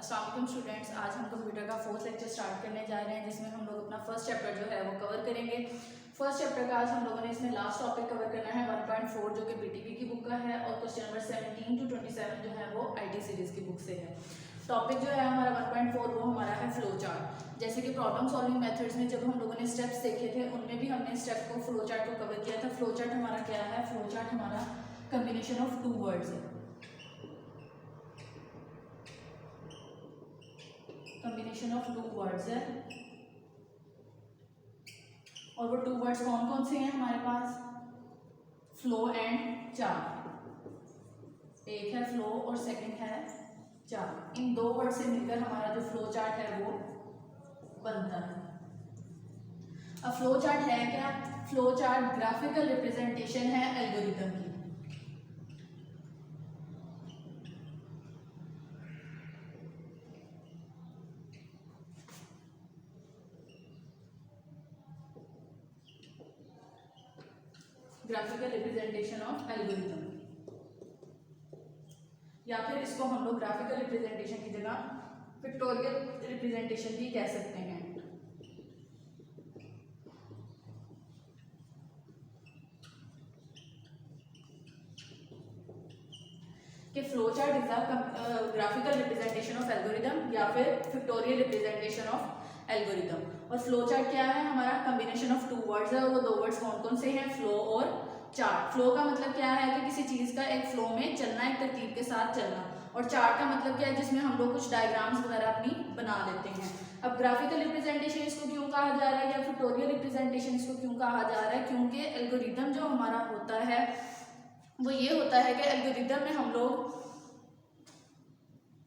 अस्सलाम वालेकुम स्टूडेंट्स, आज हम कंप्यूटर का फोर्थ लेक्चर स्टार्ट करने जा रहे हैं जिसमें हम लोग अपना फर्स्ट चैप्टर जो है वो कवर करेंगे। फर्स्ट चैप्टर का आज हम लोगों ने इसमें लास्ट टॉपिक कवर करना है 1.4 जो कि पीटीपी की बुक का है और क्वेश्चन नंबर 17 to 27 जो है वो आईटी सीरीज की बुक से है। टॉपिक जो है हमारा 1.4 वो हमारा है फ्लो चार्ट। जैसे कि प्रॉब्लम सॉल्विंग मेथड्स में जब हम लोगों ने स्टेप्स देखे थे उनमें भी हमने स्टेप को फ्लो चार्ट को कवर किया था। फ्लो चार्ट हमारा क्या है? फ्लो चार्ट हमारा कम्बिनेशन ऑफ टू वर्ड्स है। कॉम्बिनेशन ऑफ टू वर्ड्स है और वो टू वर्ड्स कौन कौन से हैं हमारे पास? Flow and chart. एक है फ्लो और सेकंड है चार्ट। इन दो वर्ड से मिलकर हमारा जो फ्लो चार्ट है वो बनता है। अब फ्लो चार्ट है क्या? फ्लो चार्ट ग्राफिकल रिप्रेजेंटेशन है एल्गोरिथम की। ग्राफिकल रिप्रेजेंटेशन ऑफ एल्गोरिथम, या फिर इसको हम लोग ग्राफिकल रिप्रेजेंटेशन की जगह पिक्टोरियल रिप्रेजेंटेशन भी कह सकते हैं। कि flow chart is a graphical representation of algorithm या फिर पिक्टोरियल रिप्रेजेंटेशन ऑफ एल्गोरिथम। और फ्लो चार्ट क्या है? हमारा कॉम्बिनेशन ऑफ टू वर्ड्स है और वो दो वर्ड्स कौन कौन से हैं? फ्लो और चार्ट। फ्लो का मतलब क्या है कि किसी चीज का एक फ्लो में चलना, एक तरतीब के साथ चलना। और चार्ट का मतलब क्या है? जिसमें हम लोग कुछ डायग्राम्स वगैरह अपनी बना लेते हैं। अब ग्राफिकल रिप्रेजेंटेशन इसको क्यों कहा जा रहा है या पिक्टोरियल रिप्रेजेंटेशन इसको क्यों कहा जा रहा है? क्योंकि एल्गोरिथम जो हमारा होता है वो ये होता है कि एल्गोरिथम में हम लोग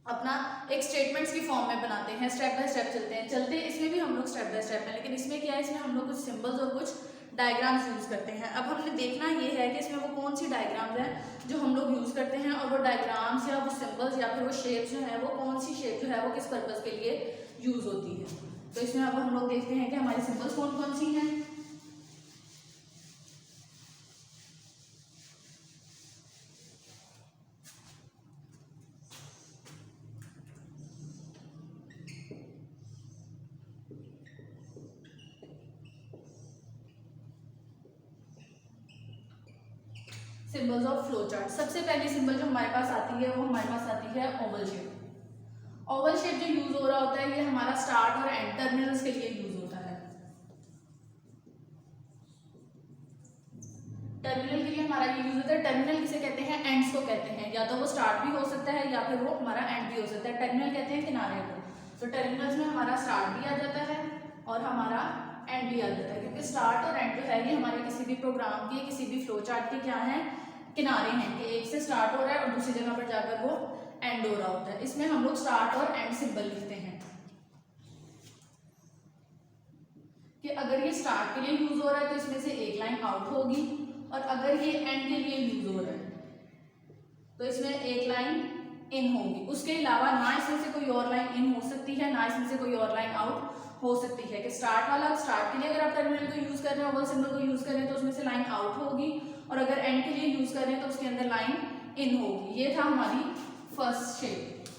अपना एक स्टेटमेंट्स की फॉर्म में बनाते हैं, स्टेप बाय स्टेप चलते हैं इसमें भी हम लोग स्टेप बाय स्टेप हैं। लेकिन इसमें क्या है? इसमें हम लोग कुछ सिंबल्स और कुछ डायग्राम्स यूज करते हैं। अब हमने देखना ये है कि इसमें वो कौन सी डायग्राम्स हैं जो हम लोग यूज करते हैं और वो डायग्राम्स या वो सिंबल्स या फिर वो शेप्स जो है वो कौन सी शेप जो है वो किस पर्पज के लिए यूज होती है। तो इसमें अब हम लोग देखते हैं कि हमारी सिंबल्स कौन कौन सी हैं। Symbols of flow chart. सबसे पहली सिंबल जो हमारे पास आती है वो हमारे पास आती है ओवल शेप। ओवल शेप जो यूज हो रहा होता है ये हमारा स्टार्ट और एंड टर्मिनल्स के लिए यूज होता है। टर्मिनल के लिए हमारा ये यूज होता है। टर्मिनल किसे कहते हैं? एंड्स को कहते हैं। या तो वो स्टार्ट भी हो सकता है या फिर वो हमारा एंड भी हो सकता है। टर्मिनल कहते हैं किनारे को। तो टर्मिनल्स में हमारा स्टार्ट भी आ जाता है और हमारा एंड भी आ जाता है, क्योंकि स्टार्ट और एंड जो है ये हमारे किसी भी प्रोग्राम के, किसी भी फ्लो चार्ट के क्या है? किनारे हैं कि एक से स्टार्ट हो रहा है और दूसरी जगह पर जाकर वो एंड हो रहा होता है। इसमें हम लोग स्टार्ट और एंड सिंबल लिखते हैं कि अगर ये स्टार्ट के लिए यूज हो रहा है तो इसमें से एक लाइन आउट होगी और अगर ये एंड के लिए यूज हो रहा है तो इसमें एक लाइन इन होगी। उसके अलावा ना इसमें से कोई और लाइन इन हो सकती है, ना इसमें से कोई और लाइन आउट हो सकती है। कि स्टार्ट वाला, स्टार्ट के लिए अगर आप टर्मिनल को यूज कर रहे हैं, ओवल सिंबल को यूज कर रहे हैं तो उसमें से लाइन आउट होगी और अगर एंड के लिए यूज कर रहे हैं तो उसके अंदर लाइन इन होगी। ये था हमारी फर्स्ट शेप।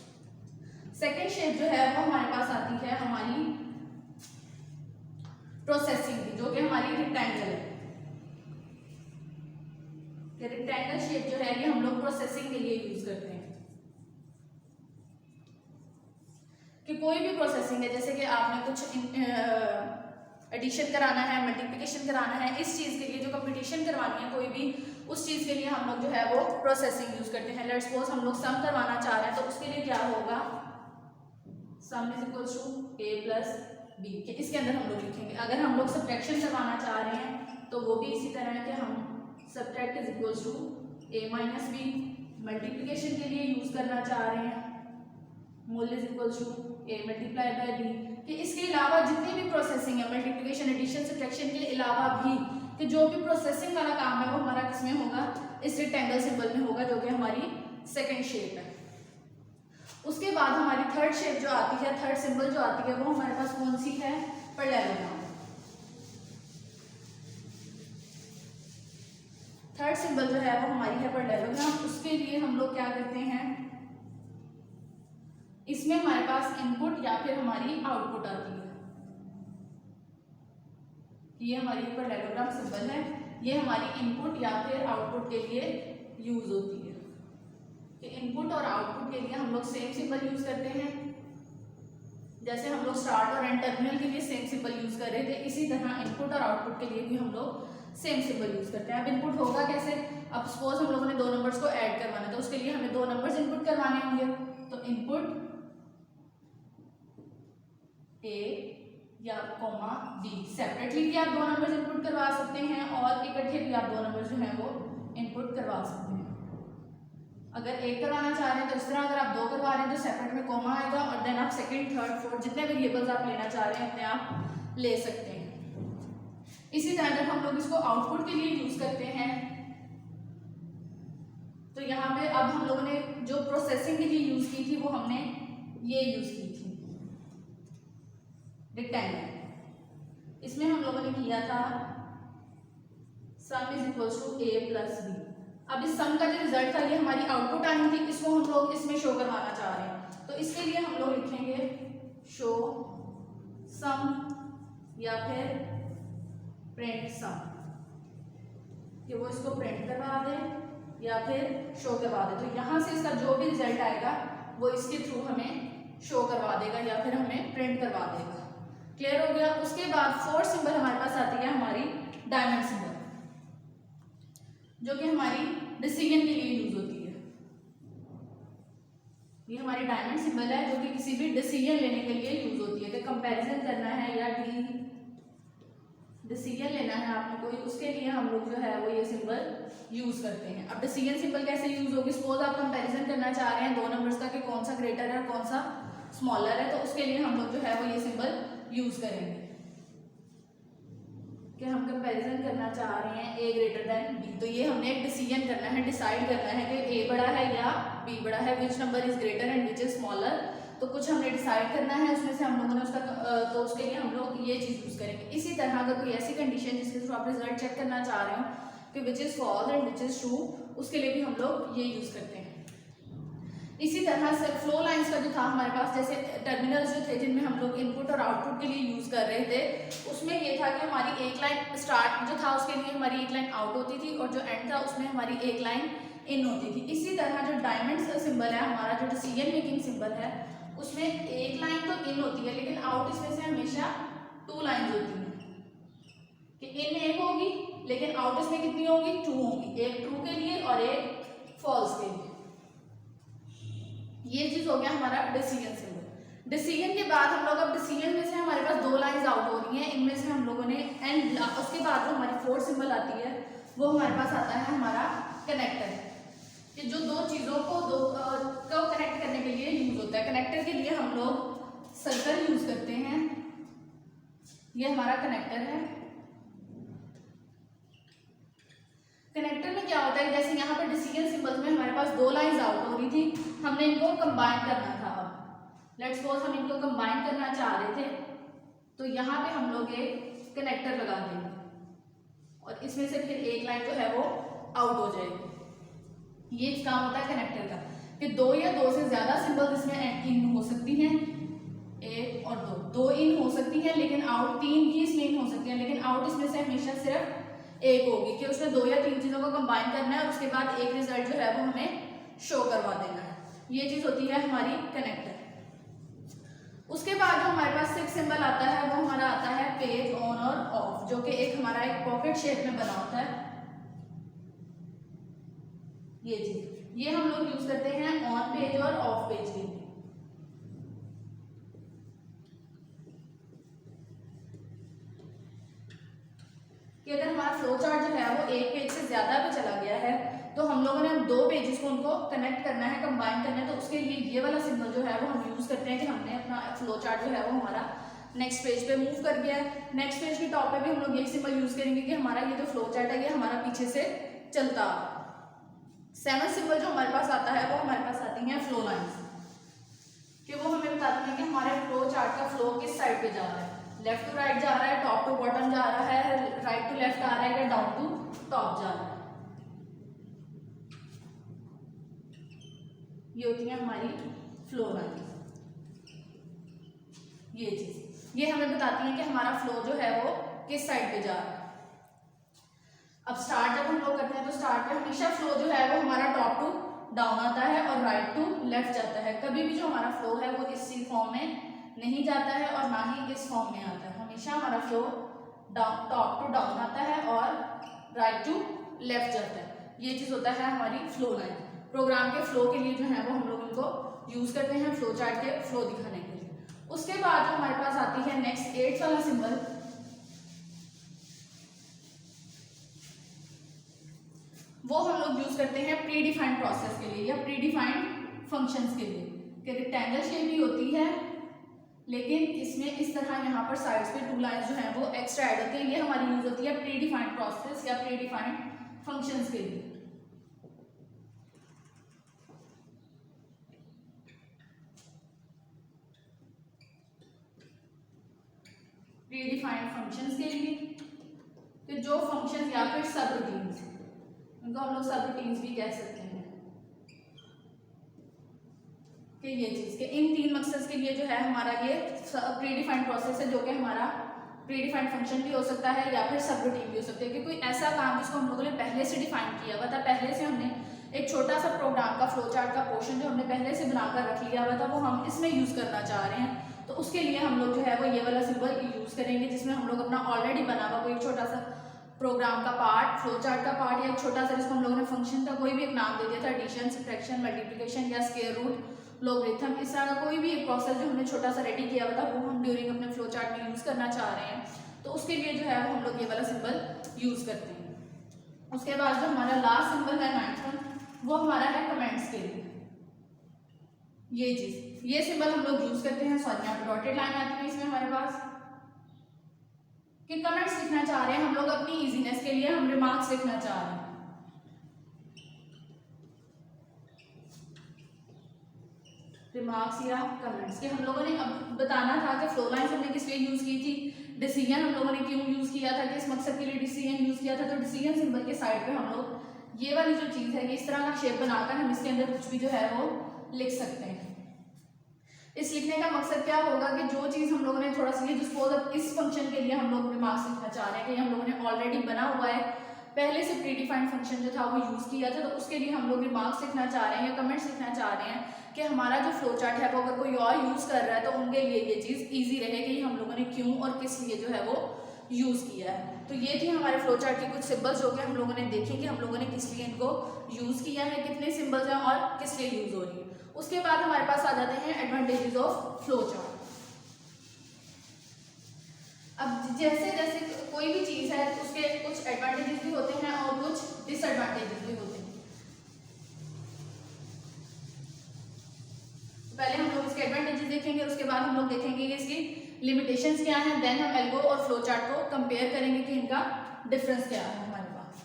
सेकेंड शेप जो है वो हमारे पास आती है हमारी प्रोसेसिंग की, जो कि हमारी रेक्टेंगल है। रेक्टेंगल शेप जो है ये हम लोग प्रोसेसिंग के लिए यूज करते हैं। कि कोई भी प्रोसेसिंग है, जैसे कि आपने कुछ एडिशन कराना है, मल्टीप्लिकेशन कराना है, इस चीज के लिए जो कंपटीशन करवानी है कोई भी, उस चीज के लिए हम लोग जो है वो प्रोसेसिंग यूज करते हैं। लेट्स सपोज हम लोग सम करवाना चाह रहे हैं तो उसके लिए क्या होगा? Sum is equals to a plus B. इसके अंदर हम लोग लिखेंगे। अगर हम लोग सब्ट्रैक्शन करवाना चाह रहे हैं तो वो भी इसी तरह है कि हम subtract is equals to a minus B. Multiplication के लिए यूज करना चाह रहे हैं मोल is equals to a multiply by b। कि इसके अलावा जितनी भी प्रोसेसिंग है, मल्टीप्लिकेशन, एडिशन, सब्ट्रैक्शन के अलावा भी, कि जो भी प्रोसेसिंग वाला काम है वो हमारा किसमें होगा? इस रेक्टेंगल सिंबल में होगा, जो कि हमारी सेकंड शेप है। उसके बाद हमारी थर्ड शेप जो आती है, थर्ड सिंबल जो आती है वो हमारे पास कौन सी है? पैरेललोग्राम। थर्ड सिंबल जो है वो हमारी है पैरेललोग्राम। उसके लिए हम लोग क्या करते हैं? इसमें हमारे पास इनपुट या फिर हमारी आउटपुट आती है। ये हमारी पैरेललोग्राम सिंबल है, ये हमारी इनपुट या फिर आउटपुट के लिए यूज होती है। कि इनपुट और आउटपुट के लिए हम लोग सेम सिंबल यूज करते हैं, जैसे हम लोग स्टार्ट और एंड टर्मिनल के लिए सेम सिंबल यूज कर रहे थे, इसी तरह इनपुट और आउटपुट के लिए भी हम लोग सेम सिंबल यूज करते हैं। अब इनपुट होगा कैसे, अब सपोज हम लोगों ने दो नंबर्स को ऐड करवाना है, तो उसके लिए हमें दो नंबर्स इनपुट करवाने होंगे, तो इनपुट ए या कॉमा बी, सेपरेटली भी आप दो नंबर्स इनपुट करवा सकते हैं और इकट्ठे भी आप दो नंबर्स जो हैं वो इनपुट करवा सकते हैं। अगर एक करवाना चाह रहे हैं तो इस तरह, अगर आप दो करवा रहे हैं तो सेपरेट में कॉमा आएगा और देन आप सेकंड, थर्ड, फोर्थ जितने वेरिएबल्स आप लेना चाह रहे हैं अपने आप ले सकते हैं। इसी तरह जब हम लोग इसको आउटपुट के लिए यूज करते हैं तो यहाँ पे अब हम लोगों ने जो प्रोसेसिंग के लिए यूज की थी वो हमने ये यूज की थी रेक्टेंगल। इसमें हम लोगों ने किया था sum is equals to A plus B. अब इस सम का जो रिजल्ट था ये हमारी आउटपुट आनी थी, इसको हम लोग इसमें शो करवाना चाह रहे हैं, तो इसके लिए हम लोग लिखेंगे शो सम या फिर प्रिंट सम, कि वो इसको प्रिंट करवा दे या फिर शो करवा दे। तो यहाँ से इसका जो भी रिजल्ट आएगा वो इसके थ्रू हमें शो करवा देगा या फिर हमें प्रिंट करवा देगा। क्लियर हो गया। उसके बाद फोर्थ सिंबल हमारे पास आती है हमारी डायमंड सिंबल, जो कि हमारी डिसीजन के लिए यूज होती है। ये हमारी डायमंड सिंबल है जो कि किसी भी डिसीजन लेने के लिए यूज होती है, कि कंपैरिजन करना है या डिसीजन लेना है आपने कोई, उसके लिए हम लोग जो है वो ये सिंबल यूज करते हैं। अब डिसीजन सिंबल कैसे यूज होगी, सपोज आप कंपैरिजन करना चाह रहे हैं दो नंबर्स का कि कौन सा ग्रेटर है और कौन सा स्मॉलर है, तो उसके लिए हम लोग जो है वो ये सिंबल यूज करेंगे कि हम कंपैरिजन करना चाह रहे हैं ए ग्रेटर देन बी। तो ये हमने एक डिसीजन करना है, डिसाइड करना है कि ए बड़ा है या बी बड़ा है, which number is greater and which is smaller. तो कुछ हमने डिसाइड करना है, उसमें से हम लोगों ने उसका तो उसके लिए हम लोग ये चीज यूज करेंगे। इसी तरह अगर कोई ऐसी कंडीशन जिसके थ्रू आप रिजल्ट चेक करना चाह रहे हो कि which is false and which is true, उसके लिए भी हम लोग ये यूज करते हैं। इसी तरह से फ्लो लाइंस का जो था हमारे पास, जैसे टर्मिनल्स जो थे जिनमें हम लोग इनपुट और आउटपुट के लिए यूज कर रहे थे, उसमें ये था कि हमारी एक लाइन स्टार्ट जो था उसके लिए हमारी एक लाइन आउट होती थी और जो एंड था उसमें हमारी एक लाइन इन होती थी। इसी तरह जो डायमंड सिंबल है हमारा, जो डिसीजन मेकिंग सिंबल है, उसमें एक लाइन तो इन होती है लेकिन आउट इसमें से हमेशा टू लाइंस होती हैं, कि इन एक होगी लेकिन आउट इसमें कितनी होगी, टू होंगी, एक ट्रू के लिए और एक फॉल्स के लिए। ये चीज हो गया हमारा डिसीजन सिंबल। डिसीजन के बाद हम लोग अब डिसीजन में से हमारे पास दो लाइंस आउट हो रही हैं, इनमें से हम लोगों ने एंड उसके बाद जो हमारी फोर्थ सिंबल आती है वो हमारे पास आता है हमारा कनेक्टर, कि जो दो चीजों को कनेक्ट करने के लिए यूज होता है। कनेक्टर के लिए हम लोग सर्कल यूज करते हैं, ये हमारा कनेक्टर है। कनेक्टर में क्या होता है, जैसे यहाँ पे डिसीजन सिंबल्स में हमारे पास दो लाइंस आउट हो रही थी, हमने इनको कंबाइन करना था। अब लेट्स सपोज हम इनको कंबाइन करना चाह रहे थे, तो यहाँ पे हम लोग एक कनेक्टर लगा देंगे और इसमें से फिर एक लाइन जो है वो आउट हो जाएगी। ये काम होता है कनेक्टर का, कि दो या दो से ज्यादा सिंबल इसमें इन हो सकती हैं, एक और दो इन हो सकती हैं, लेकिन आउट तीन भी इसमें इन हो सकती हैं, लेकिन आउट इसमें से हमेशा सिर्फ एक होगी, कि उसमें दो या तीन चीजों को कंबाइन करना है और उसके बाद एक रिजल्ट जो है वो हमें शो करवा देना है। ये चीज होती है हमारी कनेक्टर। उसके बाद जो हमारे पास सिक्स सिंबल आता है वो हमारा आता है पेज ऑन और ऑफ, जो कि एक हमारा एक पॉकेट शेप में बना होता है। ये चीज ये हम लोग यूज करते हैं ऑन पेज और ऑफ पेज के लिए। कि अगर हमारा फ्लो चार्ट जो है वो एक पेज से ज्यादा पे चला गया है तो हम लोगों ने अब दो पेजेस को उनको कनेक्ट करना है, कंबाइन करना है, तो उसके लिए ये वाला सिंबल जो है वो हम यूज करते हैं कि हमने अपना फ्लो चार्ट जो है वो हमारा नेक्स्ट पेज पे मूव कर गया है। नेक्स्ट पेज के टॉप पे भी हम लोग यही सिंबल यूज करेंगे कि हमारा ये जो फ्लो चार्ट है ये हमारा पीछे से चलता आ रहा है। सेवन सिंबल जो हमारे पास आता है वो हमारे पास आती हैं फ्लो लाइंस, कि वो हमें बताती हैं कि हमारे फ्लो चार्ट का फ्लो किस साइड पे जा रहा है, लेफ्ट टू राइट जा रहा है, टॉप टू बॉटम जा रहा है, राइट टू लेफ्ट आ रहा है या डाउन टू टॉप जा रहा है। ये होती है हमारी फ्लो लाइन। ये हमें बताती हैं कि हमारा फ्लो जो है वो किस साइड पे जा रहा है। अब स्टार्ट जब हम लोग करते हैं तो स्टार्ट पे हमेशा फ्लो जो है वो हमारा टॉप टू डाउन आता है और राइट टू लेफ्ट जाता है। कभी भी जो हमारा फ्लो है वो इसी फॉर्म में नहीं जाता है और ना ही इस फॉर्म में आता है। हमेशा हमारा फ्लो टॉप टू डाउन आता है और राइट टू लेफ्ट जाता है। ये चीज़ होता है हमारी फ्लो लाइन। प्रोग्राम के फ्लो के लिए जो है वो हम लोग इनको यूज़ करते हैं फ्लो चार्ट के फ्लो दिखाने के लिए। उसके बाद जो हमारे पास आती है नेक्स्ट 8th वाला सिंबल, वो हम लोग यूज करते हैं प्री डिफाइंड प्रोसेस के लिए या प्री डिफाइंड फंक्शंस के लिए। कि रेक्टेंगल शेप भी होती है लेकिन इसमें इस तरह यहाँ पर साइड्स पे 2 लाइंस जो हैं वो एक्स्ट्रा ऐड होती हैं। ये हमारी यूज होती है प्री डिफाइंड प्रोसेस या प्री डिफाइंड फंक्शंस के लिए। प्री डिफाइंड फंक्शंस के लिए कि जो फंक्शंस या फिर सब रूटीन्स, इनको हम लोग सब रूटीन्स भी कह सकते हैं। कि ये चीज़ के इन 3 मकसद के लिए जो है हमारा ये प्री डिफाइंड प्रोसेस है, जो कि हमारा प्री डिफाइंड फंक्शन भी हो सकता है या फिर सब रूटीन भी हो सकती है। कि कोई ऐसा काम जिसको हम लोगों ने पहले से डिफाइन किया हुआ था, पहले से हमने एक छोटा सा प्रोग्राम का फ्लो चार्ट का पोर्शन जो हमने पहले से बनाकर रख लिया हुआ था वो हम इसमें यूज़ करना चाह रहे हैं। तो उसके लिए हम लोग जो है वो ये वाला सिंबल यूज़ करेंगे जिसमें हम लोग अपना ऑलरेडी बना हुआ कोई छोटा सा प्रोग्राम का पार्ट, फ्लो चार्ट का पार्ट या एक छोटा सा जिसको हम लोगों ने फंक्शन का कोई भी एक नाम दे दिया था, एडिशन, सब्ट्रैक्शन, मल्टीप्लिकेशन या स्क्वायर रूट, लॉगरिथम, इस तरह का कोई भी एक प्रोसेस जो हमने छोटा सा रेडी किया हुआ था वो हम ड्यूरिंग अपने फ्लो चार्ट में यूज़ करना चाह रहे हैं। तो उसके लिए जो है वो हम लोग ये वाला सिंबल यूज़ करते हैं। उसके बाद जो हमारा लास्ट सिंबल है 9th वन, वो हमारा है कमेंट्स के लिए। ये चीज़, ये सिंबल हम लोग यूज़ करते हैं। सॉरी, यहाँ पे डॉटेड लाइन आती है इसमें हमारे पास कि कमेंट्स लिखना चाह रहे हैं हम लोग अपनी इजीनेस के लिए, हम रिमार्क्स लिखना चाह रहे हैं। रिमार्क्स या कमेंट्स कि हम लोगों ने अब बताना था कि फ्लो लाइन्स हमने किस लिए यूज़ की थी, डिसीजन हम लोगों ने क्यों यूज़ किया था, किस मकसद के लिए डिसीजन यूज़ किया था। तो डिसीजन सिंबल के साइड पे हम लोग ये वाली जो चीज़ है, इस तरह का शेप बनाकर हम इसके अंदर कुछ भी जो है वो लिख सकते हैं। इस लिखने का मकसद क्या होगा कि जो चीज़ हम लोगों ने थोड़ा सा ये सपोज इस फंक्शन के लिए हम लोग रिमार्क्स लिखना चाह रहे हैं कि हम लोगों ने ऑलरेडी बना हुआ है पहले से प्री डिफाइंड फंक्शन जो था वो यूज़ किया था, तो उसके लिए हम लोग रिमार्क्स लिखना चाह रहे हैं या कमेंट्स लिखना चाह रहे हैं कि हमारा जो फ्लो चार्ट है वो अगर कोई और यूज़ कर रहा है तो उनके लिए ये चीज़ ईजी रहे कि हम लोगों ने क्यों और किस लिए जो है वो यूज़ किया है। तो ये थी हमारे फ्लो चार्ट के कुछ सिंबल्स जो कि हम लोगों ने देखे कि हम लोगों ने किस लिए इनको यूज़ किया है, कितने सिंबल्स हैं और किस लिए यूज़ हो रही है। उसके बाद हमारे पास आ जाते हैं एडवांटेजेस ऑफ फ्लो चार्ट। अब जैसे जैसे कोई भी चीज़ है उसके कुछ एडवांटेजेस भी होते हैं और कुछ डिसएडवांटेजेस भी होते हैं। पहले हम लोग इसके एडवांटेजेस देखेंगे, उसके बाद हम लोग देखेंगे कि इसकी लिमिटेशंस क्या हैं, देन हम एल्गो और फ्लो चार्ट को कंपेयर करेंगे कि इनका डिफरेंस क्या है हमारे पास।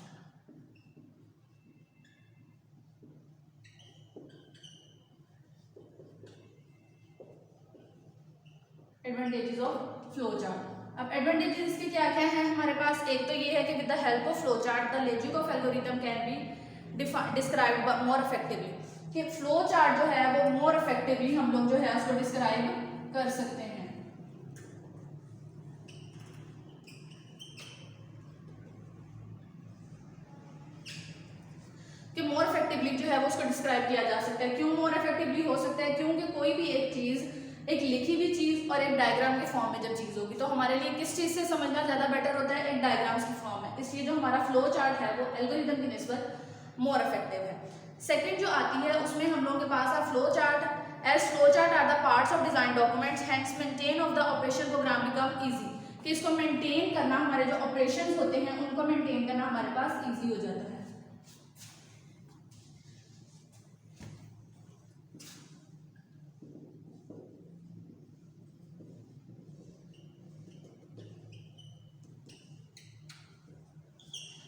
Advantages of flow chart. अब एडवांटेजेस इसके क्या क्या हैं हमारे पास। एक तो ये है कि with the help of flow chart the logic of algorithm can be described more effectively. कि फ्लो चार्ट जो है वो मोर इफेक्टिवली हम लोग जो है उसको डिस्क्राइब कर सकते हैं। कि मोर इफेक्टिवली जो है वो उसको डिस्क्राइब किया जा सकता है। क्यों मोर इफेक्टिवली हो सकता है? क्योंकि कोई भी एक चीज़, एक लिखी हुई चीज़ और एक डायग्राम के फॉर्म में जब चीज़ होगी तो हमारे लिए किस चीज़ से समझना ज़्यादा बेटर होता है? एक डायग्राम्स की फॉर्म में। इसलिए जो हमारा फ्लो चार्ट है वो एल्गोरिथम की निस्बत मोर इफेक्टिव है। सेकंड जो आती है उसमें हम लोगों के पास है flow chart. As flow chart are the parts of design documents, hence maintain of the operation program become easy. कि इसको मेंटेन करना, हमारे जो ऑपरेशंस होते हैं उनको मेंटेन करना हमारे पास इजी हो जाता है।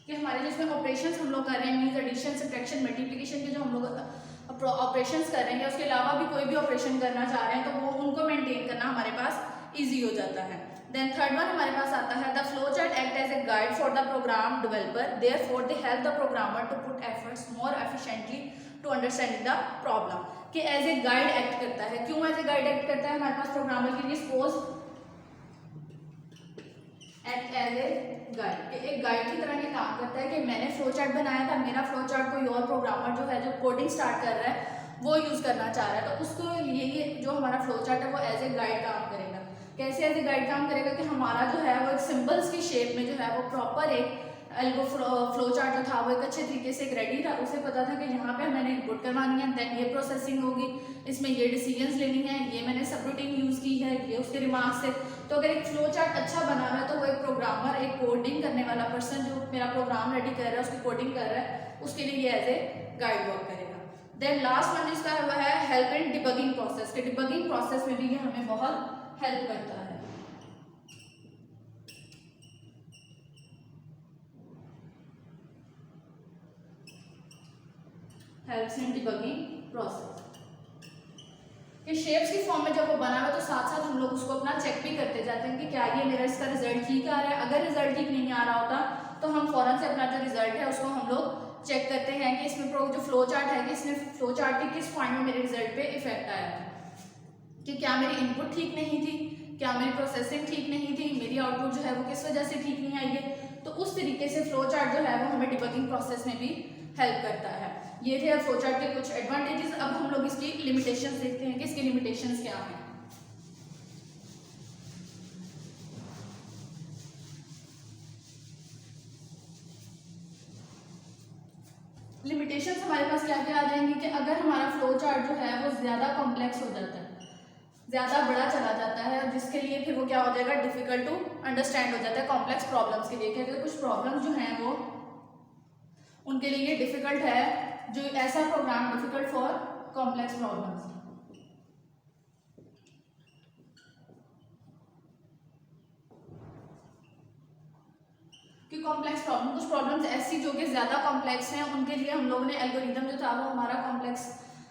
कि हमारे जिसमें ऑपरेशंस हम लोग कर रहे हैं, मीन्स एडिशन, सब्ट्रैक्शन, मल्टीप्लिकेशन के जो हम लोग ऑपरेशंस कर रहे हैं, उसके अलावा भी कोई भी ऑपरेशन करना चाह रहे हैं तो वो उनको मेंटेन करना हमारे पास इजी हो जाता है। देन थर्ड वन हमारे पास आता है the flow chart act as a guide for the program developer, therefore they help the programmer to put efforts more efficiently to understanding the problem. कि एज ए गाइड एक्ट करता है। क्यों as a guide act करता है हमारे पास programmer के लिए? Suppose act as a guide, एक गाइड की तरह ये काम करता है कि मैंने फ्लो चार्ट बनाया था, मेरा फ्लो चार्ट कोई और प्रोग्रामर जो है जो कोडिंग स्टार्ट कर रहा है वो यूज़ करना चाह रहा है, तो उसको लिए ये जो हमारा फ्लो चार्ट है वो एज ए गाइड काम करेगा। कैसे एज ए गाइड काम करेगा कि हमारा जो है वो एक सिंबल्स की शेप में जो है वो प्रॉपर एक एल्गो फ्लो चार्ट जो था वो एक अच्छे तरीके से एक रेडी था, उसे पता था कि यहाँ पे मैंने इनपुट करवानी है, देन ये प्रोसेसिंग होगी, इसमें ये डिसीजंस लेनी है, ये मैंने सब रूटीन यूज़ की है, ये उसके रिमार्क्स से। तो अगर एक फ्लो चार्ट अच्छा बना हुआ है तो वो एक प्रोग्रामर, एक कोडिंग करने वाला पर्सन जो मेरा प्रोग्राम रेडी कर रहा है, उसकी कोडिंग कर रहा है, उसके लिए ये एज ए गाइड वर्क करेगा। देन लास्ट वन जिसका है वह है हेल्प इन डिबगिंग प्रोसेस, के डिबगिंग प्रोसेस में भी ये हमें बहुत हेल्प करता है। हेल्प्स इन डिबगिंग प्रोसेस कि शेप्स की फॉर्म में जब वो बना हुआ तो साथ साथ हम लोग उसको अपना चेक भी करते जाते हैं कि क्या ये मेरा इसका रिजल्ट ठीक आ रहा है। अगर रिजल्ट ठीक नहीं आ रहा होता तो हम फौरन से अपना जो रिजल्ट है उसको हम लोग चेक करते हैं कि इसमें जो फ्लो चार्ट है कि इसने फ्लो चार्ट के किस पॉइंट में मेरे रिजल्ट पे इफेक्ट आया था, कि क्या मेरी इनपुट ठीक नहीं थी, क्या मेरी प्रोसेसिंग ठीक नहीं थी, मेरी आउटपुट जो है वो किस वजह से ठीक नहीं आई है। तो उस तरीके से फ्लो चार्ट जो है वो हमें डिबगिंग प्रोसेस में भी हेल्प करता है। ये थे फ्लो चार्ट के कुछ एडवांटेजेस। अब हम लोग इसकी लिमिटेशंस देखते हैं कि इसकी लिमिटेशंस क्या हैं। लिमिटेशंस हमारे पास क्या क्या आ जाएंगी कि अगर हमारा फ्लो चार्ट जो है वो ज़्यादा कॉम्प्लेक्स हो जाता है, ज़्यादा बड़ा चला जाता है, जिसके लिए फिर वो क्या हो जाएगा, डिफिकल्ट टू अंडरस्टैंड हो जाता है कॉम्प्लेक्स प्रॉब्लम्स के लिए, कि अगर कुछ प्रॉब्लम्स जो हैं वो उनके लिए डिफिकल्ट है, जो ऐसा program difficult for complex problems. कि कॉम्प्लेक्स प्रॉब्लम, कुछ प्रॉब्लम्स ऐसी जो कि ज़्यादा कॉम्प्लेक्स हैं, उनके लिए हम लोगों ने एल्गोरिदम जो था वो हमारा कॉम्प्लेक्स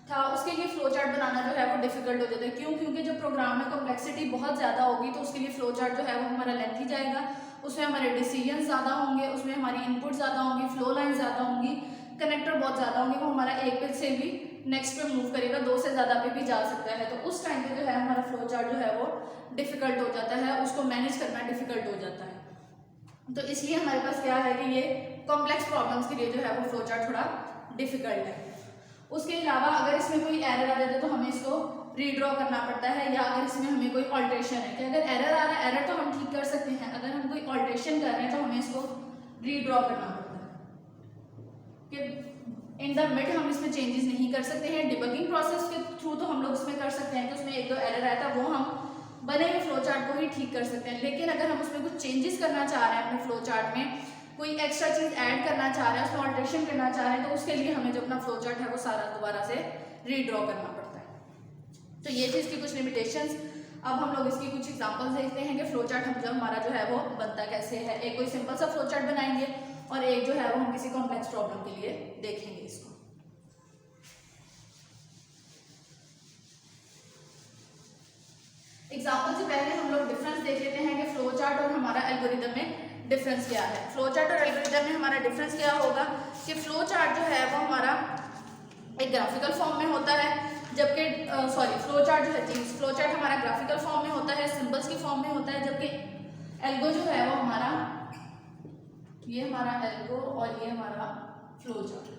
था, उसके लिए फ्लो चार्ट बनाना जो है वो डिफिकल्ट हो जाता है। क्यों? क्योंकि जब प्रोग्राम में कॉम्प्लेक्सिटी बहुत ज़्यादा होगी तो उसके लिए फ्लो चार्ट जो है वो हमारा लेंथी जाएगा, उसमें हमारे डिसीजन ज़्यादा होंगे, उसमें हमारी इनपुट ज़्यादा होंगी, फ्लो लाइन ज़्यादा होंगी, कनेक्टर बहुत ज़्यादा होंगे, वो हमारा एक पे से भी नेक्स्ट पे मूव करेगा, दो से ज़्यादा पे भी जा सकता है। तो उस टाइम पे जो है हमारा फ्लो चार्ट जो है वो डिफिकल्ट हो जाता है, उसको मैनेज करना डिफिकल्ट हो जाता है। तो इसलिए हमारे पास क्या है कि ये कॉम्प्लेक्स प्रॉब्लम्स के लिए जो है वो फ्लो चार्ट थोड़ा डिफिकल्ट है। उसके अलावा अगर इसमें कोई एरर आ जाता है तो हमें इसको रीड्रॉ करना पड़ता है, या अगर इसमें हमें कोई ऑल्ट्रेशन है, कि अगर एरर आ रहा है, एरर तो हम ठीक कर सकते हैं, अगर हम कोई ऑल्ट्रेशन कर रहे हैं तो हमें इसको रीड्रॉ करना पड़ता है, कि इन द मिड हम इसमें चेंजेस नहीं कर सकते हैं। डिबगिंग प्रोसेस के थ्रू तो हम लोग इसमें कर सकते हैं कि उसमें एक दो एरर आया था वो हम बने हुए फ्लो चार्ट को ही ठीक कर सकते हैं, लेकिन अगर हम उसमें कुछ चेंजेस करना चाह रहे हैं अपने फ्लो चार्ट में, कोई एक्स्ट्रा चीज़ ऐड करना चाह रहे हैं, उसमें ऑल्ट्रेशन करना चाह रहे हैं, तो उसके लिए हमें जो अपना फ्लो चार्ट है वो सारा दोबारा से रीड्रॉ करना पड़ता है। तो ये थी इसकी कुछ लिमिटेशंस। अब हम लोग इसकी कुछ एग्जांपल्स देखते हैं कि फ्लो चार्ट हम जब हमारा जो है वो बनता कैसे है। एक कोई सिंपल सा फ्लो चार्ट बनाएंगे और एक जो है वो हम किसी कॉम्प्लेक्स प्रॉब्लम के लिए देखेंगे इसको। एग्जाम्पल से पहले हम लोग डिफरेंस देख लेते हैं कि फ्लो चार्ट और हमारा एल्गोरिदम में डिफरेंस क्या है। फ्लो चार्ट और एल्गोरिदम में हमारा डिफरेंस क्या होगा कि फ्लो चार्ट जो है वो हमारा एक ग्राफिकल फॉर्म में होता है, जबकि फ्लो चार्ट जो है फ्लो चार्ट हमारा ग्राफिकल फॉर्म में होता है, सिंबल्स की फॉर्म में होता है, जबकि एल्गो जो है वो हमारा, ये हमारा एल्गो और ये हमारा फ्लो चार्ट,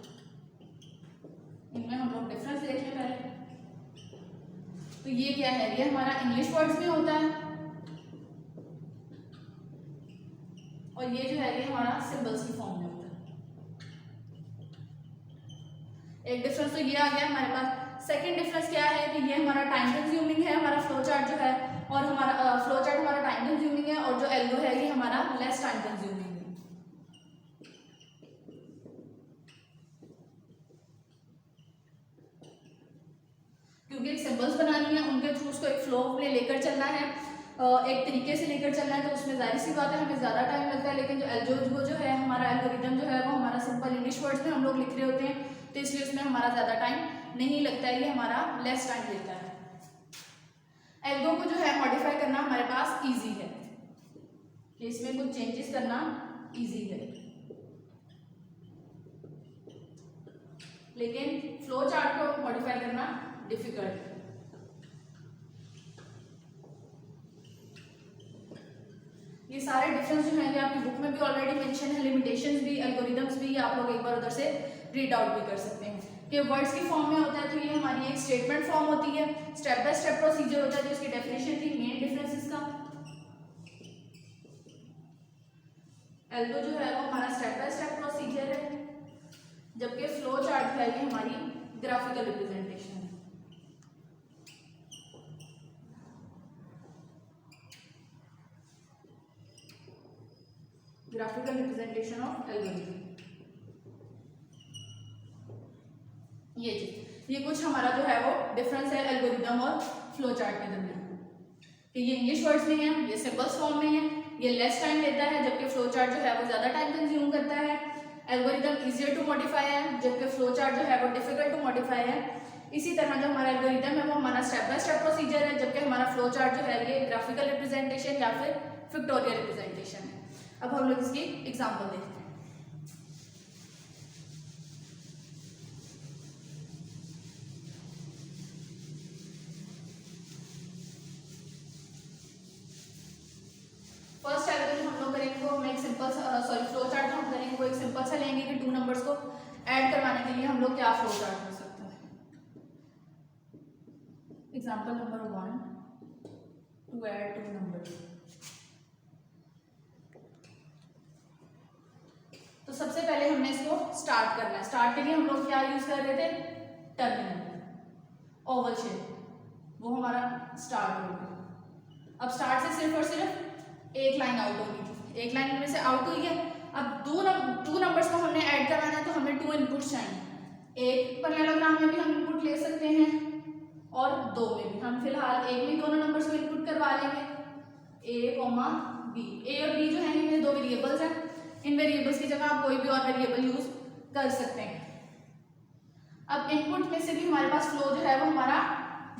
इनमें हम लोग डिफरेंस देख लें पहले। तो ये क्या है, ये हमारा इंग्लिश वर्ड्स में होता है और ये जो है ये हमारा सिंबल्स की फॉर्म में होता है। एक डिफरेंस तो ये आ गया हमारे पास। सेकंड डिफरेंस क्या है कि ये हमारा टाइम कंज्यूमिंग है, हमारा फ्लो चार्ट जो है, और हमारा फ्लो चार्ट हमारा टाइम कंज्यूमिंग है, और जो एल्गो है ये हमारा लेस टाइम कंज्यूमिंग है। क्योंकि एक सिंबल्स बनानी है, उनके थ्रू उसको एक फ्लो में लेकर चलना है, एक तरीके से लेकर चलना है, तो उसमें जाहिर सी बात है हमें ज़्यादा टाइम लगता है। लेकिन जो एल्गो जो है हमारा एल्गोरिदम जो है वो हमारा सिंपल इंग्लिश वर्ड्स में हम लोग लिख रहे होते हैं, तो इसलिए उसमें हमारा ज़्यादा टाइम नहीं लगता है, ये हमारा लेस टाइम लेता है। एल्गो को जो है मॉडिफाई करना हमारे पास ईजी है, कि इसमें कुछ चेंजेस करना ईजी है, लेकिन फ्लो चार्ट को मॉडिफाई करना डिफिकल्ट है। ये सारे डिफरेंस जो हैं ये आपकी बुक में भी ऑलरेडी मेंशन है, लिमिटेशंस भी, एल्गोरिदम्स भी, आप लोग एक बार उधर से रीड आउट भी कर सकते हैं कि वर्ड्स की फॉर्म में होता है। तो ये हमारी एक स्टेटमेंट फॉर्म होती है, स्टेप बाय स्टेप प्रोसीजर होता है, जो इसकी डेफिनेशन थी, मेन डिफरेंस इसका। एल्गो जो है वो हमारा स्टेप बाय स्टेप प्रोसीजर है, जबकि फ्लो चार्ट है ये हमारी ग्राफिकल रिप्रेजेंटेशन है। Graphical representation of algorithm. ये कुछ हमारा जो है वो डिफरेंस है एल्गोरिथम और फ्लो चार्ट के दरमियान, कि ये इंग्लिश वर्ड्स में है, ये सिंबल्स फॉर्म में है, ये लेस टाइम लेता है, जबकि फ्लो चार्ट जो है वो ज्यादा टाइम कंज्यूम करता है। एल्गोरिथम इजियर टू मॉडिफाई है, जबकि फ्लो चार्ट जो है वो डिफिकल्ट टू मॉडिफाई है। इसी तरह जो हमारा एल्गोरिथम है वो हमारा स्टेप बाय स्टेप प्रोसीजर है, जबकि हमारा फ्लो चार्ट जो है ये ग्राफिकल रिप्रेजेंटेशन या फिर पिक्टोरियल रिप्रेजेंटेशन है। अब हम लोग इसकी एग्जांपल देखते हैं। फर्स्ट एल्गोरिथम हम लोग करेंगे वो हम एक सिंपल फ्लो चार्ट जो हम करेंगे वो एक सिंपल सा लेंगे कि 2 नंबर्स को ऐड करवाने के लिए हम लोग क्या फ्लो चार्ट कर सकते हैं। Example number 1, to add 2 numbers. तो सबसे पहले हमने इसको स्टार्ट करना है। स्टार्ट के लिए हम लोग क्या यूज कर रहे थे, टर्मिनल, ओवल शेप, वो हमारा स्टार्ट हो गया। अब स्टार्ट से सिर्फ और सिर्फ एक लाइन आउट होगी थी, एक लाइन में से आउट हुई है। अब 2 नंबर्स को हमने ऐड करवाना है, तो हमें 2 इनपुट्स चाहिए। एक पैरेललोग्राम में भी हम इनपुट ले सकते हैं और 2 में भी। हम फिलहाल एक में दोनों नंबर्स को इनपुट करवा लेंगे, ए कॉमा बी। ए और बी जो है ये 2 वेरिएबल्स हैं, इन वेरिएबल्स की जगह आप कोई भी और वेरिएबल यूज कर सकते हैं। अब इनपुट में से भी हमारे पास फ्लो जो है वो हमारा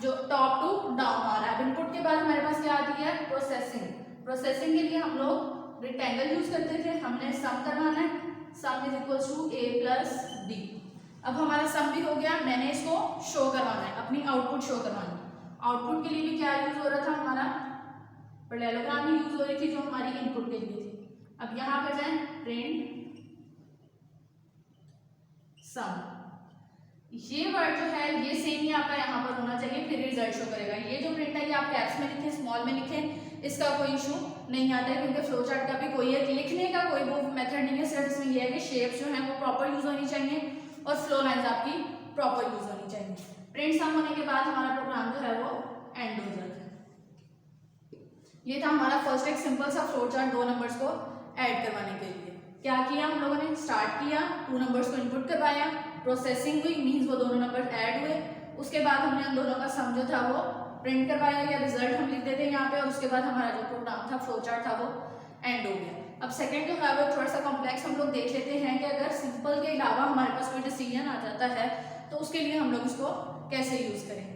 जो टॉप टू डाउन आ रहा है। अब इनपुट के बाद हमारे पास क्या आती है, प्रोसेसिंग। प्रोसेसिंग के लिए हम लोग रेक्टेंगल यूज करते थे, हमने सम करवाना है, sum is equal to a plus b। अब हमारा सम भी हो गया, मैंने इसको शो करवाना है, अपनी आउटपुट शो करवानी है। आउटपुट के लिए भी क्या यूज हो रहा था, हमारा पैरेललोग्राम ही यूज हो रही थी जो हमारी इनपुट के लिए थी। अब यहां पे जाए प्रिंट सम, ये वर्ड जो है ये सेम ही आपका यहाँ पर होना चाहिए, फिर रिजल्ट शो करेगा। ये जो प्रिंट है ये आप कैप्स में लिखे, स्मॉल में लिखे, इसका कोई इशू नहीं आता है, क्योंकि फ्लो चार्ट का भी कोई एक लिखने का कोई वो मेथड नहीं है। सिर्फ इसमें ये है कि शेप्स जो है वो प्रॉपर यूज होनी चाहिए और फ्लो लाइंस आपकी प्रॉपर यूज होनी चाहिए। प्रिंट सम होने के बाद हमारा प्रोग्राम जो है वो एंड हो जाता है। ये था हमारा फर्स्ट एक सिंपल सा फ्लो चार्ट 2 नंबर्स को ऐड करवाने के लिए। क्या किया हम लोगों ने, स्टार्ट किया, 2 नंबर्स को इनपुट करवाया, प्रोसेसिंग हुई, मींस वो दोनों नंबर ऐड हुए। उसके बाद हमने उन दोनों का सम जो था वो प्रिंट करवाया या रिजल्ट हम लिख देते हैं यहाँ पे, और उसके बाद हमारा जो प्रोग्राम था, फ्लो चार्ट था, वो एंड हो गया। अब सेकंड जो है वो थोड़ा सा कॉम्प्लेक्स हम लोग देख लेते हैं कि अगर सिंपल के अलावा हमारे पास कोई डिसीजन आ जाता है तो उसके लिए हम लोग उसको कैसे यूज करेंगे।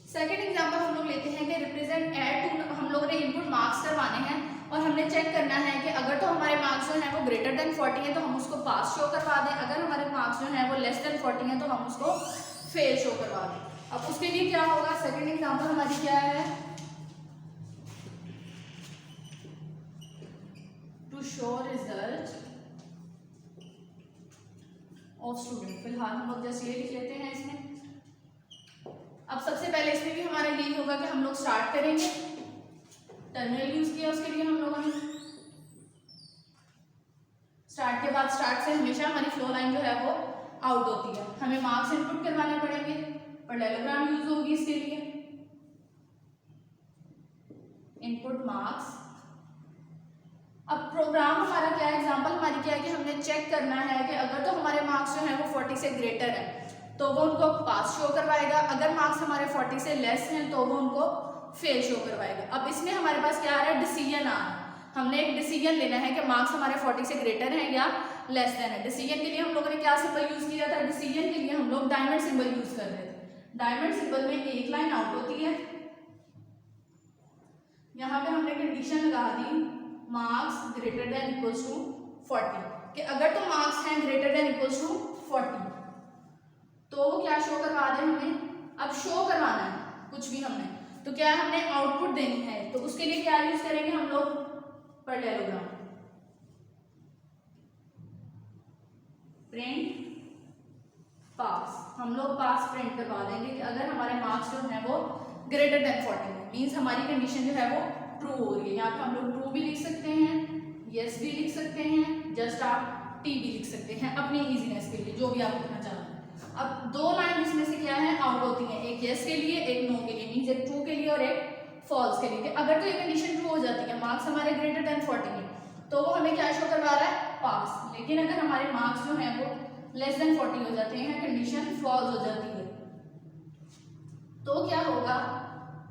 सेकेंड एग्जाम्पल हम लोग लेते हैं कि रिप्रेजेंट एड टू, हम लोगों ने इनपुट मार्क्स करवाने हैं और हमने चेक करना है कि अगर तो हमारे मार्क्स जो है वो ग्रेटर देन 40 है तो हम उसको पास शो करवा दें, अगर हमारे मार्क्स जो है वो लेस देन 40 है तो हम उसको फेल शो करवा दें। अब उसके लिए क्या होगा, सेकेंड एग्जाम्पल हमारी क्या है, to show result of student. फिलहाल हम लोग जैसे ये लिख लेते हैं इसमें। अब सबसे पहले इसमें भी हमारा यही होगा कि हम लोग स्टार्ट करेंगे, टर्मिनल यूज किया उसके लिए हम लोगों ने। स्टार्ट के बाद स्टार्ट से हमेशा हमारी फ्लो लाइन जो है वो आउट होती है, हमें मार्क्स इनपुट करवाने पड़ेंगे, पैरेललोग्राम यूज होगी इसके लिए, इनपुट मार्क्स। अब प्रोग्राम हमारा क्या है, एग्जांपल हमारी क्या है कि हमने चेक करना है कि अगर तो हमारे मार्क्स जो है वो 40 से ग्रेटर है तो वो उनको पास शो करवाएगा, अगर मार्क्स हमारे 40 से लेस हैं तो वो उनको फेल शो करवाएगा। अब इसमें हमारे पास क्या आ रहा है, डिसीजन आ रहा है, हमने एक डिसीजन लेना है कि मार्क्स हमारे 40 से ग्रेटर हैं या लेस देन है। डिसीजन के लिए हम लोगों ने क्या सिंबल यूज किया था, डिसीजन के लिए हम लोग डायमंड सिंबल यूज कर रहे थे। डायमंड सिंबल में एक लाइन आउट होती है, यहाँ पे हमने कंडीशन लगा दी marks greater than equals to 40 कि अगर तो मार्क्स हैं ग्रेटर देन इक्वल्स टू 40 तो वो क्या शो करवा दें हमें। अब शो करवाना है कुछ भी हमने तो क्या हमने आउटपुट देनी है तो उसके लिए क्या यूज करेंगे हम लोग पैरेललोग्राम। प्रिंट पास हम लोग पास प्रिंट करवा देंगे कि अगर हमारे मार्क्स जो है वो ग्रेटर देन 40 है मीन्स हमारी कंडीशन जो है वो ट्रू हो रही है। यहाँ पे हम लोग ट्रू भी लिख सकते हैं, यस भी लिख सकते हैं, जस्ट आप टी भी लिख सकते हैं अपनी इजीनेस के लिए जो भी आप लिखना चाहते हैं। अब दो लाइन इसमें से क्या है आउट होती है, एक यस के लिए एक नो के लिए मीन्स एक ट्रू के लिए और एक फॉल्स के लिए। कि अगर तो ये कंडीशन ट्रू हो जाती है मार्क्स हमारे ग्रेटर देन 40 है तो वो हमें क्या शो करवा रहा है पास। लेकिन अगर हमारे मार्क्स जो है वो लेस देन 40 हो जाते हैं कंडीशन फॉल्स हो जाती है तो क्या होगा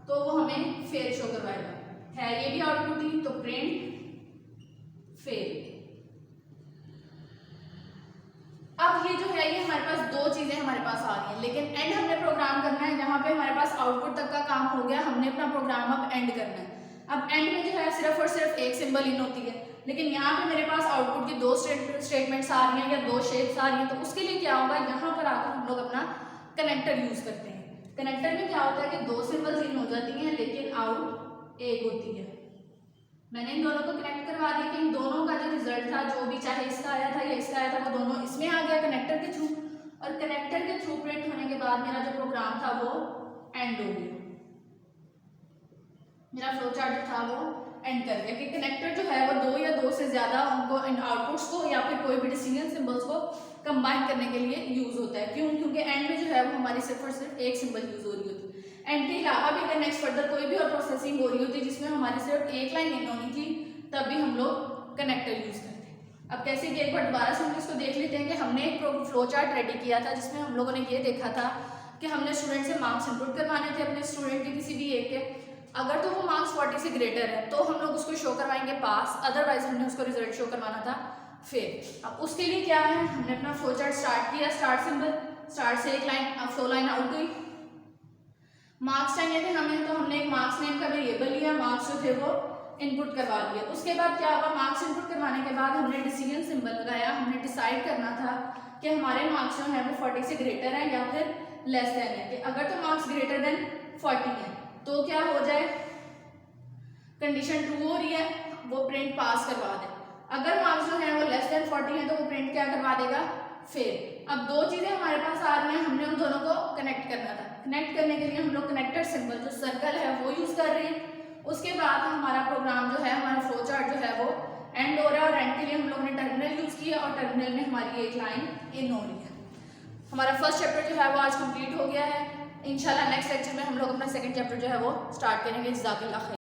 तो वो हमें फेल शो करवाएगा। है ये भी आउटपुट ही तो प्रिंट फेल। अब ये जो है ये हमारे पास दो चीजें हमारे पास आ रही हैं लेकिन एंड हमने प्रोग्राम करना है जहां पे हमारे पास आउटपुट तक का काम हो गया हमने अपना प्रोग्राम अब एंड करना है। अब एंड में जो है सिर्फ और सिर्फ एक सिंबल इन होती है लेकिन यहाँ पे मेरे पास आउटपुट की दो स्टेटमेंट्स आ रही हैं या दो शेप्स आ रही हैं तो उसके लिए क्या होगा यहाँ पर आकर हम लोग अपना कनेक्टर यूज करते हैं। कनेक्टर में क्या होता है कि दो सिंबल्स इन हो जाती हैं लेकिन आउट एक होती है। मैंने इन दोनों को कनेक्ट करवा दिया कि इन दोनों का जो रिजल्ट था जो भी चाहे इसका आया था या इसका आया था वो दोनों इसमें आ गया कनेक्टर के थ्रू और कनेक्टर के थ्रू प्रिंट होने के बाद मेरा जो प्रोग्राम था वो एंड हो गया। मेरा फ्लो चार्ट जो था वो एंड कर गया कि कनेक्टर जो है वो दो या दो से ज्यादा उनको इन आउटपुट्स को या फिर कोई भी डिसीजन सिंबल्स को कंबाइन करने के लिए यूज होता है। क्यों? क्योंकि एंड में जो है वो हमारी सिर्फ और सिर्फ एक सिंबल यूज हो रही होती है। एंड के अलावा भी अगर नेक्स्ट फर्दर कोई भी और प्रोसेसिंग हो रही होती जिसमें हमारी सिर्फ एक लाइन इन होनी थी तब भी हम लोग कनेक्टर यूज करते हैं। अब कैसे कि एक बार दोबारा से हम इसको देख लेते हैं कि हमने एक फ्लो चार्ट रेडी किया था जिसमें हम लोगों ने ये देखा था कि हमने स्टूडेंट से मार्क्स इनपुट करवाने थे अपने स्टूडेंट के किसी भी एक के। अगर तो वो मार्क्स 40 से ग्रेटर है तो हम लोग उसको शो करवाएंगे पास, अदरवाइज हमने उसको रिजल्ट शो करवाना था फेल। अब उसके लिए क्या है हमने अपना फ्लो चार्ट स्टार्ट किया, स्टार्ट सिंबल, स्टार्ट से एक लाइन फ्लो लाइन आउट हुई। मार्क्स चाहिए थे हमें तो हमने एक मार्क्स नेम का वेरिएबल लिया, मार्क्स जो थे वो इनपुट करवा दिया। उसके बाद क्या हुआ मार्क्स इनपुट करवाने के बाद हमने डिसीजन सिंबल लगाया। हमने डिसाइड करना था कि हमारे मार्क्स जो है वो 40 से ग्रेटर है या फिर लेस देन है। कि अगर तो मार्क्स ग्रेटर देन 40 है तो क्या हो जाए कंडीशन ट्रू हो रही है वो प्रिंट पास करवा दे। अगर मार्क्स जो है वो लेस देन 40 है तो वो प्रिंट क्या करवा देगा फेल। अब दो चीजें हमारे पास आ रही हैं हमने उन दोनों को कनेक्ट करना था। कनेक्ट करने के लिए हम लोग कनेक्टर सिंबल जो सर्कल है वो यूज कर रहे हैं। उसके बाद हमारा प्रोग्राम जो है हमारा फ्लो चार्ट जो है वो एंड हो रहा है और एंड के लिए हम लोग ने टर्मिनल यूज किया और टर्मिनल में हमारी एक लाइन इन हो रही है। हमारा फर्स्ट चैप्टर जो है वो आज कंप्लीट हो गया है। इंशाल्लाह नेक्स्ट लेक्चर में हम लोग अपना सेकंड चैप्टर जो है वो स्टार्ट करेंगे। जज़ाकल्लाह खैर।